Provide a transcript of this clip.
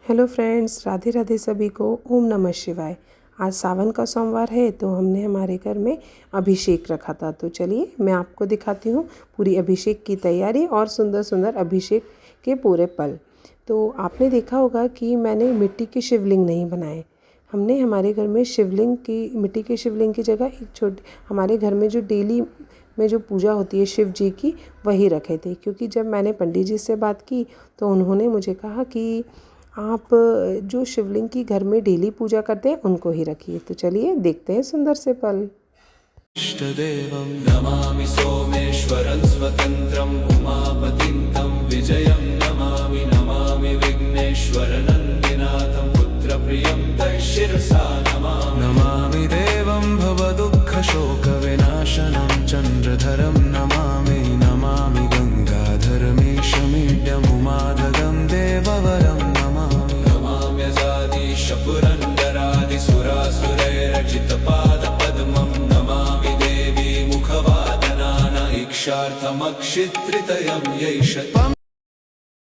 Hello friends, Radhe Radhe सभी को। ओम नमः शिवाय। आज सावन का सोमवार है तो हमने हमारे घर में अभिषेक रखा था। तो चलिए मैं आपको दिखाती हूँ पूरी अभिषेक की तैयारी और सुंदर सुंदर अभिषेक के पूरे पल। तो आपने देखा होगा कि मैंने मिट्टी के शिवलिंग नहीं बनाए। हमने हमारे घर में शिवलिंग की मिट्टी के शिवलिंग की जगह एक छोटी हमारे घर में जो डेली में जो पूजा होती है शिव जी की, वही रखे थे। क्योंकि जब मैंने पंडित जी से बात की तो उन्होंने मुझे कहा कि आप जो शिवलिंग की घर में डेली पूजा करते हैं उनको ही रखिए। तो चलिए देखते हैं सुंदर से पल। इष्टदेवं नमामि सोमेश्वरं स्वतन्त्रं उमापतिं तं विजयं नमामि नमामि विघ्नेश्वरनन्दिनाथं पुत्रप्रियं तैशिरसा नमामि देवं भवदुःखशोकविनाशनं चन्द्रधरं नमामि नमामि गङ्गाधरमीशमीड्यमुमाधगं देववरं पुरन्दरादिसुरासुरैरचितपादपद्मं नमामि देवी मुखवादनान इक्षार्थमक्षित्रितयं यैष